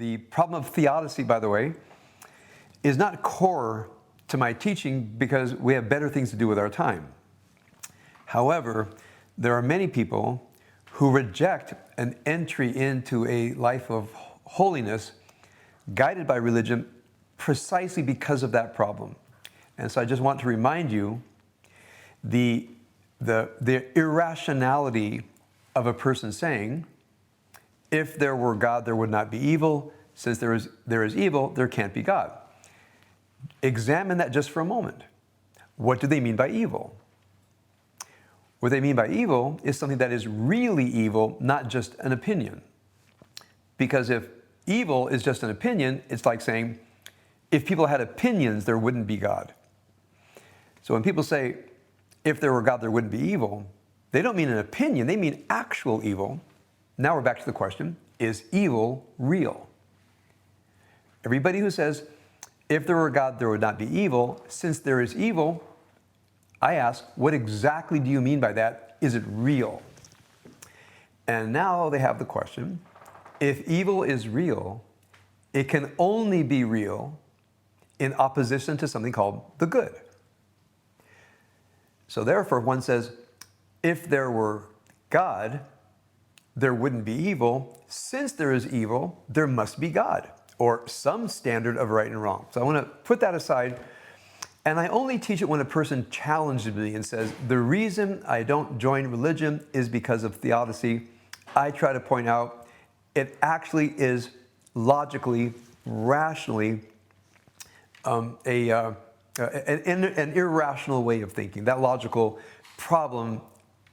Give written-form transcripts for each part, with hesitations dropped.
The problem of theodicy, by the way, is not core to my teaching because we have better things to do with our time. However, there are many people who reject an entry into a life of holiness guided by religion precisely because of that problem. And so I just want to remind you the irrationality of a person saying, if there were God, there would not be evil. Since there is evil, there can't be God. Examine that just for a moment. What do they mean by evil? What they mean by evil is something that is really evil, not just an opinion. Because if evil is just an opinion, it's like saying, if people had opinions, there wouldn't be God. So when people say, if there were God, there wouldn't be evil, they don't mean an opinion, they mean actual evil. Now we're back to the question, is evil real? Everybody who says, if there were God, there would not be evil, since there is evil, I ask, what exactly do you mean by that? Is it real? And now they have the question, if evil is real, it can only be real in opposition to something called the good. So therefore, one says, if there were God, there wouldn't be evil. Since there is evil, there must be God, or some standard of right and wrong. So I want to put that aside, and I only teach it when a person challenges me and says, the reason I don't join religion is because of theodicy. I try to point out it actually is logically, rationally, an irrational way of thinking. That logical problem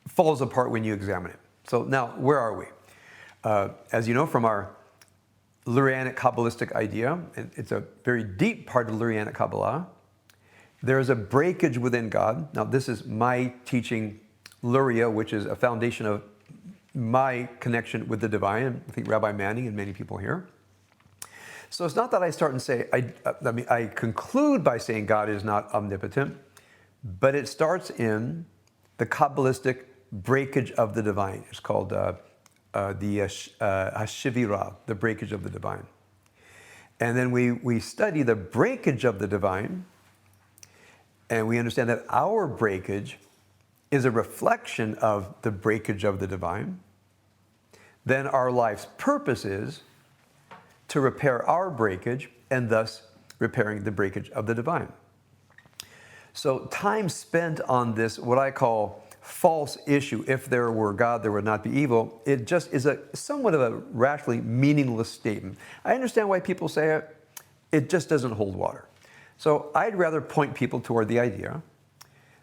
falls apart when you examine it. So now, where are we? As you know from our Lurianic Kabbalistic idea, and it's a very deep part of Lurianic Kabbalah, there is a breakage within God. Now, this is my teaching, Luria, which is a foundation of my connection with the divine. I think Rabbi Manning and many people here. So it's not that I start and say, I conclude by saying God is not omnipotent, but it starts in the Kabbalistic breakage of the divine. It's called the Hashivira, the breakage of the divine. And then we study the breakage of the divine, and we understand that our breakage is a reflection of the breakage of the divine. Then our life's purpose is to repair our breakage, and thus repairing the breakage of the divine. So time spent on this, what I call false issue, if there were God, there would not be evil, it just is a somewhat of a rationally meaningless statement. I understand why people say it, it just doesn't hold water. So I'd rather point people toward the idea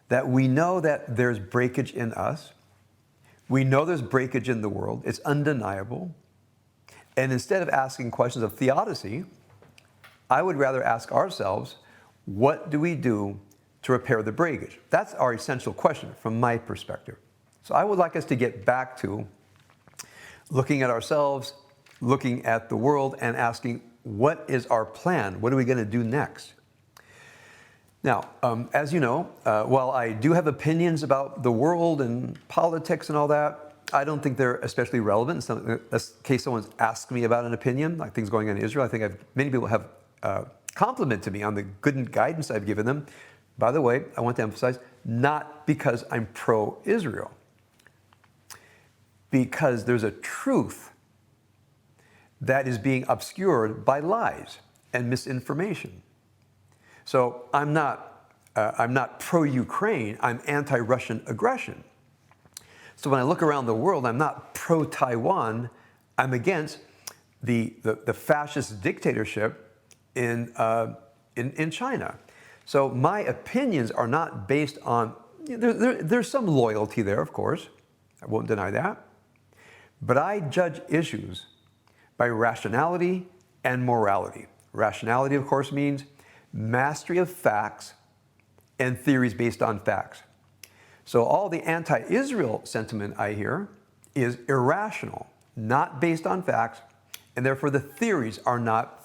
that we know that there's breakage in us, we know there's breakage in the world, it's undeniable, and instead of asking questions of theodicy, I would rather ask ourselves, what do we do to repair the breakage? That's our essential question from my perspective. So I would like us to get back to looking at ourselves, looking at the world, and asking, what is our plan? What are we going to do next? Now, as you know, while I do have opinions about the world and politics and all that, I don't think they're especially relevant. In case someone's asked me about an opinion, like things going on in Israel, I think many people have complimented me on the good guidance I've given them. By the way, I want to emphasize, not because I'm pro-Israel, because there's a truth that is being obscured by lies and misinformation. So I'm not pro-Ukraine, I'm anti-Russian aggression. So when I look around the world, I'm not pro-Taiwan, I'm against the fascist dictatorship in China. So my opinions are not based on, there's some loyalty there, of course, I won't deny that, but I judge issues by rationality and morality. Rationality, of course, means mastery of facts and theories based on facts. So all the anti-Israel sentiment I hear is irrational, not based on facts, and therefore the theories are not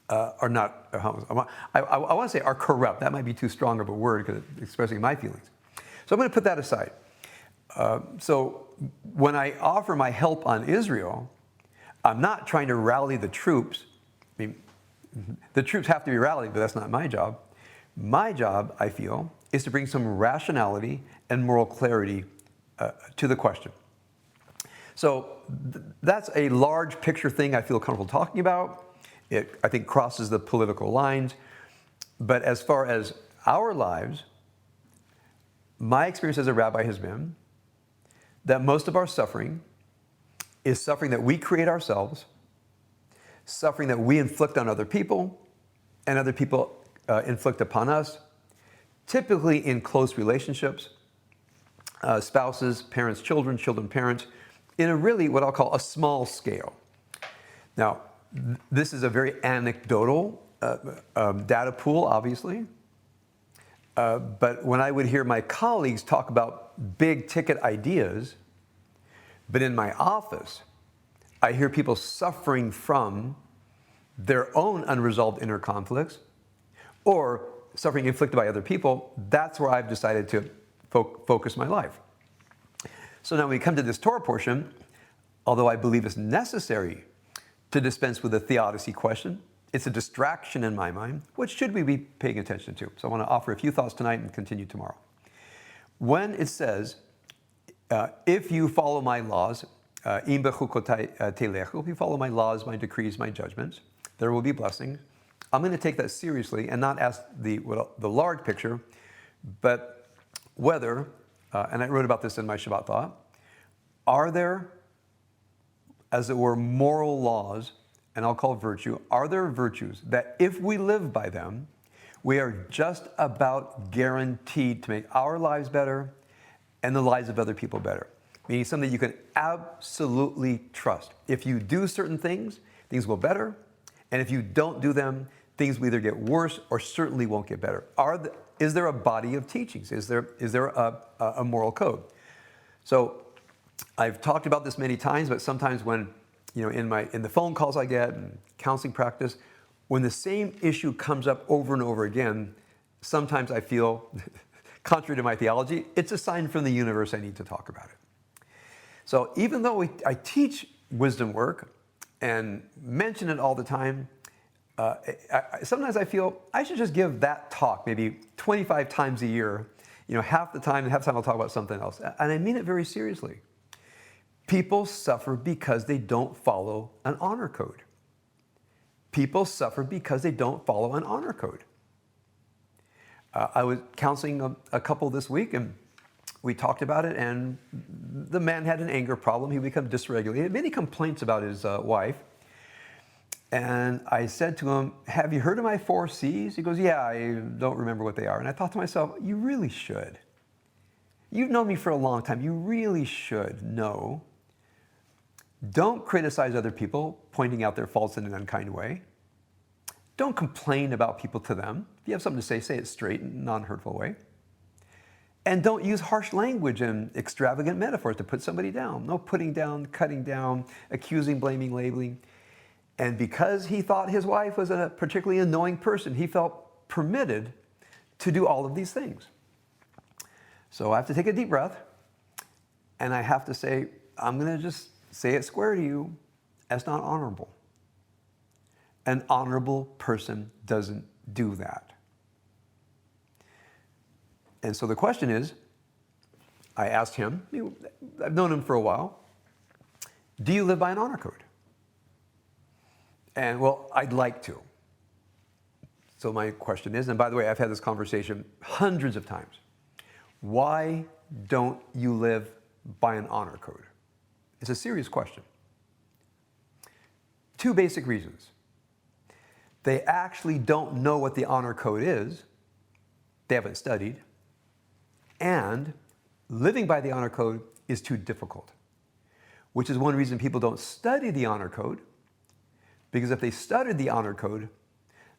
I want to say are corrupt. That might be too strong of a word because it's expressing my feelings. So I'm going to put that aside. So when I offer my help on Israel, I'm not trying to rally the troops. I mean, the troops have to be rallied, but that's not my job. My job, I feel, is to bring some rationality and moral clarity to the question. So that's a large picture thing I feel comfortable talking about. It, I think, crosses the political lines. But as far as our lives, my experience as a rabbi has been that most of our suffering is suffering that we create ourselves, suffering that we inflict on other people, and other people inflict upon us, typically in close relationships, spouses, parents, children, children, parents, in a really what I'll call a small scale. Now, this is a very anecdotal data pool, obviously. But when I would hear my colleagues talk about big ticket ideas, but in my office, I hear people suffering from their own unresolved inner conflicts or suffering inflicted by other people, that's where I've decided to focus my life. So now when we come to this Torah portion, although I believe it's necessary to dispense with the theodicy question, it's a distraction in my mind. What should we be paying attention to? So I want to offer a few thoughts tonight and continue tomorrow. When it says, if you follow my laws, im bechukotai telechu, if you follow my laws, my decrees, my judgments, there will be blessings. I'm going to take that seriously and not ask the large picture, but whether, and I wrote about this in my Shabbat thought, are there, as it were, moral laws, and I'll call virtue, are there virtues that if we live by them, we are just about guaranteed to make our lives better and the lives of other people better? Meaning something you can absolutely trust. If you do certain things, things will better. And if you don't do them, things will either get worse or certainly won't get better. Is there a body of teachings? Is there a moral code? So I've talked about this many times, but sometimes when, in the phone calls I get and counseling practice, when the same issue comes up over and over again, sometimes I feel, contrary to my theology, it's a sign from the universe I need to talk about it. So even though I teach wisdom work and mention it all the time, sometimes I feel I should just give that talk maybe 25 times a year, half the time I'll talk about something else. And I mean it very seriously. People suffer because they don't follow an honor code. People suffer because they don't follow an honor code. I was counseling a couple this week, and we talked about it, and the man had an anger problem. He became dysregulated, many complaints about his wife. And I said to him, have you heard of my 4 C's? He goes, yeah, I don't remember what they are. And I thought to myself, you really should. You've known me for a long time. You really should know. Don't criticize other people, pointing out their faults in an unkind way. Don't complain about people to them. If you have something to say it straight in a non-hurtful way. And don't use harsh language and extravagant metaphors to put somebody down. No putting down, cutting down, accusing, blaming, labeling. And because he thought his wife was a particularly annoying person, he felt permitted to do all of these things. So I have to take a deep breath, and I have to say, I'm going to just say it square to you. That's not honorable. An honorable person doesn't do that. And so the question is, I asked him, I've known him for a while, do you live by an honor code? And well, I'd like to. So my question is, and by the way, I've had this conversation hundreds of times. Why don't you live by an honor code? It's a serious question. 2 basic reasons. They actually don't know what the honor code is. They haven't studied. And living by the honor code is too difficult, which is one reason people don't study the honor code. Because if they studied the honor code,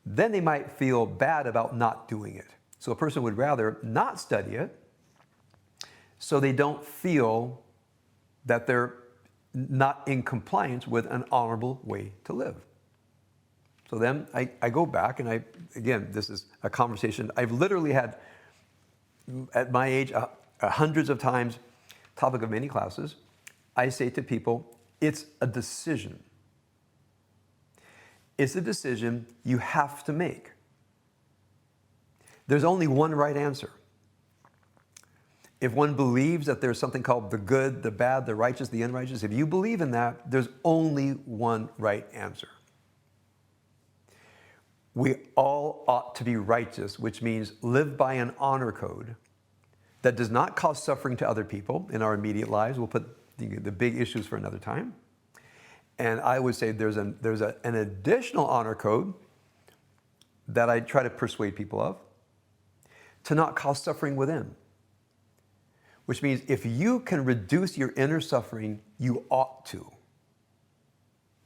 then they might feel bad about not doing it. So a person would rather not study it so they don't feel that they're not in compliance with an honorable way to live. So then I go back and again, this is a conversation I've literally had at my age hundreds of times, topic of many classes. I say to people, it's a decision. It's a decision you have to make. There's only one right answer. If one believes that there's something called the good, the bad, the righteous, the unrighteous, if you believe in that, there's only one right answer. We all ought to be righteous, which means live by an honor code that does not cause suffering to other people in our immediate lives. We'll put the big issues for another time. And I would say there's an additional honor code that I try to persuade people of, to not cause suffering within. Which means if you can reduce your inner suffering, you ought to.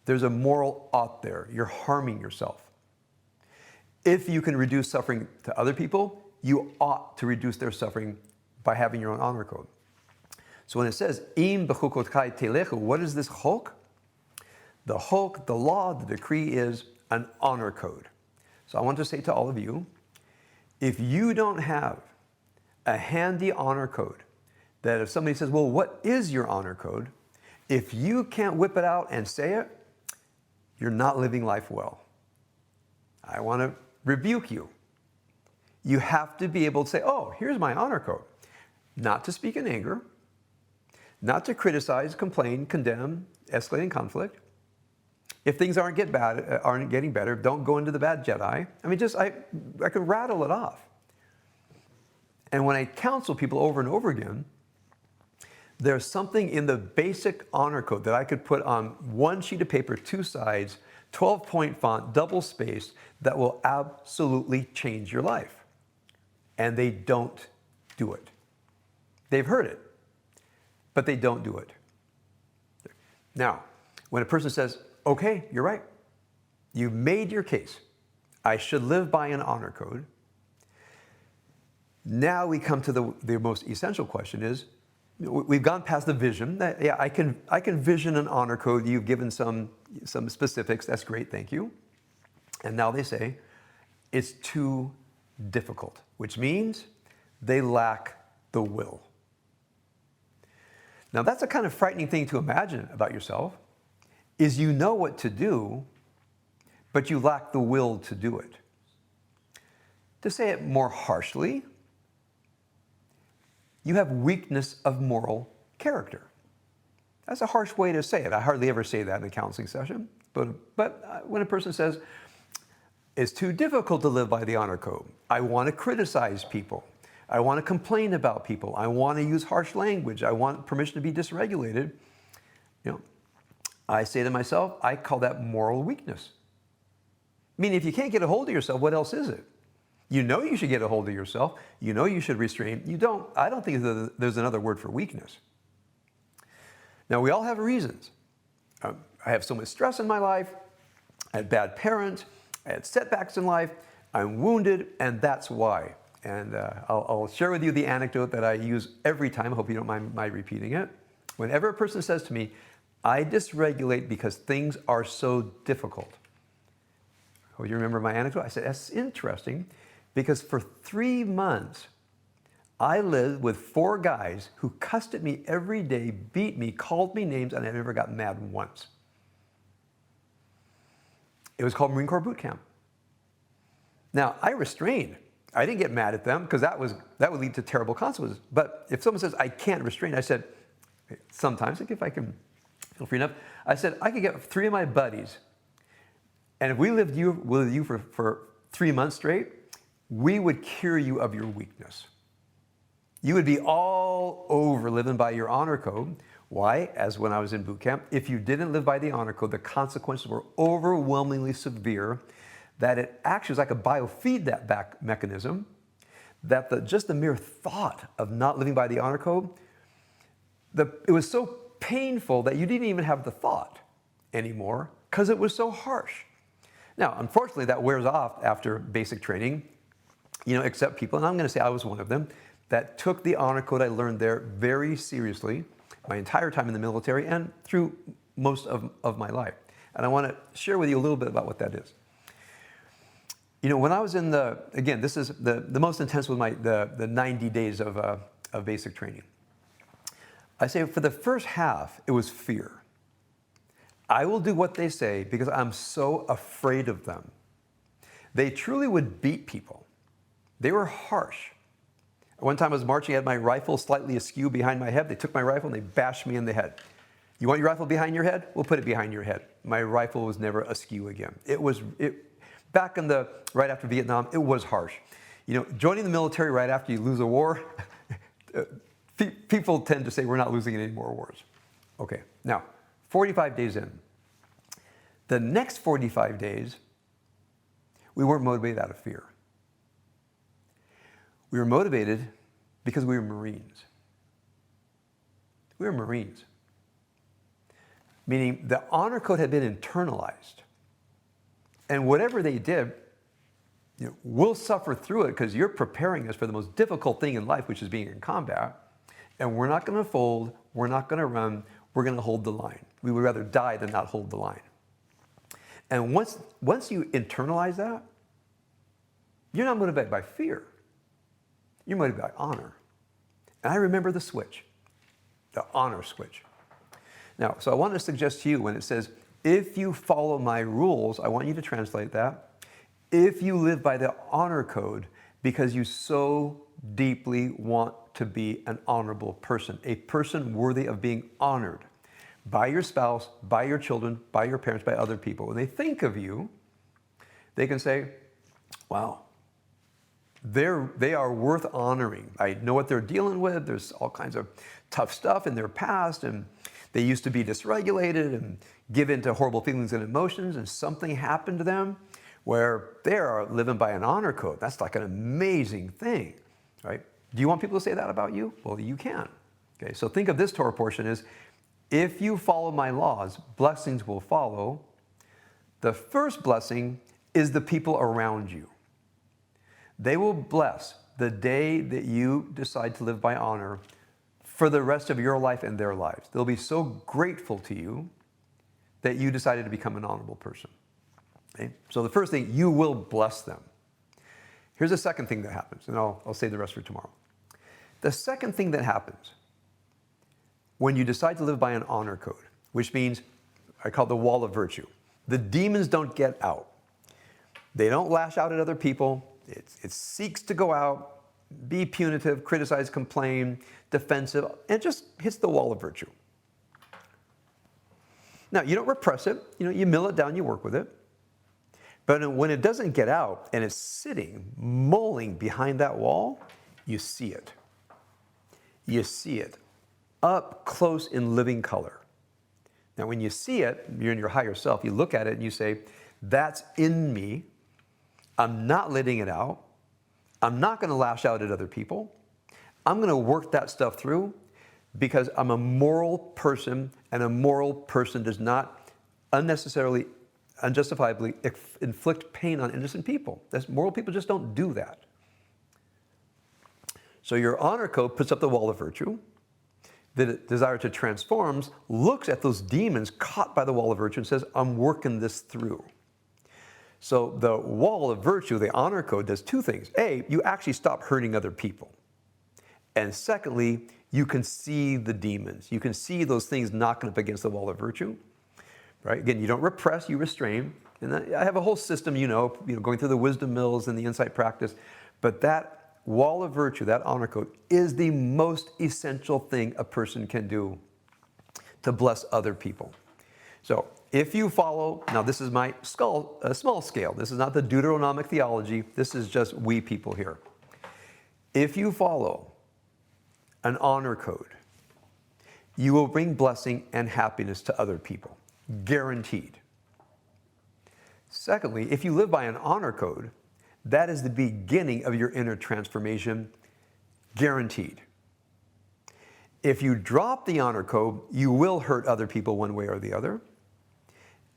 There's a moral ought there. You're harming yourself. If you can reduce suffering to other people, you ought to reduce their suffering by having your own honor code. So when it says, Im b'chukotkai telechu, what is this chok? The chok, the law, the decree is an honor code. So I want to say to all of you, if you don't have a handy honor code, that if somebody says, well, what is your honor code? If you can't whip it out and say it, you're not living life well. I want to rebuke you. You have to be able to say, oh, here's my honor code. Not to speak in anger, not to criticize, complain, condemn, escalating conflict. If things aren't getting better, don't go into the bad Jedi. I mean, I could rattle it off. And when I counsel people over and over again, there's something in the basic honor code that I could put on one sheet of paper, 2 sides, 12-point font, double spaced, that will absolutely change your life. And they don't do it. They've heard it, but they don't do it. Now, when a person says, okay, you're right, you've made your case, I should live by an honor code. Now we come to the most essential question is, we've gone past the vision. That, yeah, I can vision an honor code. You've given some specifics. That's great, thank you. And now they say, it's too difficult, which means they lack the will. Now that's a kind of frightening thing to imagine about yourself, is you know what to do, but you lack the will to do it. To say it more harshly, you have weakness of moral character. That's a harsh way to say it. I hardly ever say that in a counseling session. But when a person says, it's too difficult to live by the honor code, I want to criticize people, I want to complain about people, I want to use harsh language, I want permission to be dysregulated, I say to myself, I call that moral weakness. Meaning if you can't get a hold of yourself, what else is it? You know you should get a hold of yourself. You know you should restrain. You don't. I don't think there's another word for weakness. Now, we all have reasons. I have so much stress in my life. I had bad parents. I had setbacks in life. I'm wounded, and that's why. And I'll share with you the anecdote that I use every time. I hope you don't mind my repeating it. Whenever a person says to me, I dysregulate because things are so difficult. Oh, you remember my anecdote? I said, that's interesting. Because for 3 months, I lived with 4 guys who cussed at me every day, beat me, called me names, and I never got mad once. It was called Marine Corps Boot Camp. Now, I restrained. I didn't get mad at them because that would lead to terrible consequences. But if someone says, I can't restrain, I said, sometimes, if I can feel free enough, I said, I could get 3 of my buddies, and if we lived with you for 3 months straight, we would cure you of your weakness. You would be all over living by your honor code. Why? As when I was in boot camp, if you didn't live by the honor code, the consequences were overwhelmingly severe, that it actually was like a biofeedback mechanism, that just the mere thought of not living by the honor code, it was so painful that you didn't even have the thought anymore because it was so harsh. Now, unfortunately, that wears off after basic training, except people, and I'm going to say I was one of them, that took the honor code I learned there very seriously my entire time in the military and through most of my life. And I want to share with you a little bit about what that is. When I was in again, this is the most intense was the 90 days of basic training. I say for the first half, it was fear. I will do what they say because I'm so afraid of them. They truly would beat people. They were harsh. One time I was marching, I had my rifle slightly askew behind my head. They took my rifle and they bashed me in the head. You want your rifle behind your head? We'll put it behind your head. My rifle was never askew again. Back in right after Vietnam, it was harsh. You know, joining the military right after you lose a war, people tend to say we're not losing any more wars. Okay, now, 45 days in. The next 45 days, we weren't motivated out of fear. We were motivated because we were Marines. We were Marines. Meaning the honor code had been internalized. And whatever they did, we'll suffer through it because you're preparing us for the most difficult thing in life, which is being in combat. And we're not going to fold. We're not going to run. We're going to hold the line. We would rather die than not hold the line. And once you internalize that, you're not motivated by fear. You're motivated by honor. And I remember the switch, the honor switch. Now, so I want to suggest to you when it says, if you follow my rules, I want you to translate that. If you live by the honor code because you so deeply want to be an honorable person, a person worthy of being honored by your spouse, by your children, by your parents, by other people. When they think of you, they can say, wow, they are worth honoring. I know what they're dealing with. There's all kinds of tough stuff in their past, and they used to be dysregulated and give in to horrible feelings and emotions, and something happened to them where they are living by an honor code. That's like an amazing thing, right? Do you want people to say that about you? Well, you can. Okay, so think of this Torah portion as, if you follow my laws, blessings will follow. The first blessing is the people around you. They will bless the day that you decide to live by honor for the rest of your life and their lives. They'll be so grateful to you that you decided to become an honorable person. Okay? So the first thing, you will bless them. Here's the second thing that happens, and I'll save the rest for tomorrow. The second thing that happens when you decide to live by an honor code, which means, I call it the wall of virtue. The demons don't get out. They don't lash out at other people. It seeks to go out, be punitive, criticize, complain, defensive, and it just hits the wall of virtue. Now, you don't repress it. You mill it down, you work with it. But when it doesn't get out and it's sitting, mulling behind that wall, you see it. You see it up close in living color. Now, when you see it, you're in your higher self, you look at it and you say, that's in me. I'm not letting it out. I'm not going to lash out at other people. I'm going to work that stuff through because I'm a moral person, and a moral person does not unnecessarily, unjustifiably inflict pain on innocent people. Moral people just don't do that. So your honor code puts up the wall of virtue. The desire to transform looks at those demons caught by the wall of virtue and says, I'm working this through. So the wall of virtue, the honor code, does two things. A, you actually stop hurting other people. And secondly, you can see the demons. You can see those things knocking up against the wall of virtue. Right? Again, you don't repress, you restrain. And I have a whole system, going through the wisdom mills and the insight practice. But that wall of virtue, that honor code, is the most essential thing a person can do to bless other people. So if you follow, now this is my small scale. This is not the Deuteronomic theology. This is just we people here. If you follow an honor code, you will bring blessing and happiness to other people. Guaranteed. Secondly, if you live by an honor code, that is the beginning of your inner transformation. Guaranteed. If you drop the honor code, you will hurt other people one way or the other.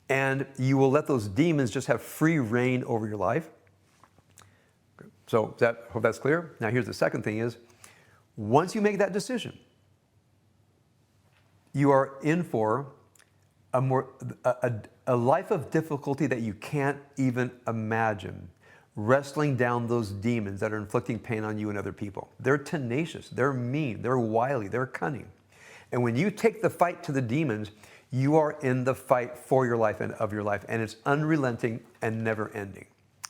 And you will let those demons just have free reign over your life. So hope that's clear. Now here's the second thing is, once you make that decision, you are in for a life of difficulty that you can't even imagine, wrestling down those demons that are inflicting pain on you and other people. They're tenacious, they're mean, they're wily, they're cunning. And when you take the fight to the demons, You are in the fight for your life and of your life, and it's unrelenting and never ending.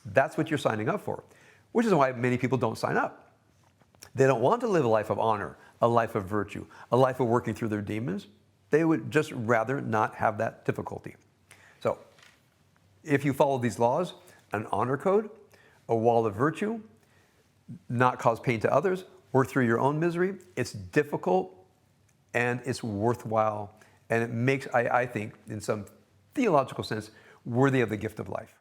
That's what you're signing up for, which is why many people don't sign up. They don't want to live a life of honor, a life of virtue, a life of working through their demons. They would just rather not have that difficulty. So, if you follow these laws, an honor code, a wall of virtue, not cause pain to others, work through your own misery, it's difficult and it's worthwhile. And it makes, I think, in some theological sense, worthy of the gift of life.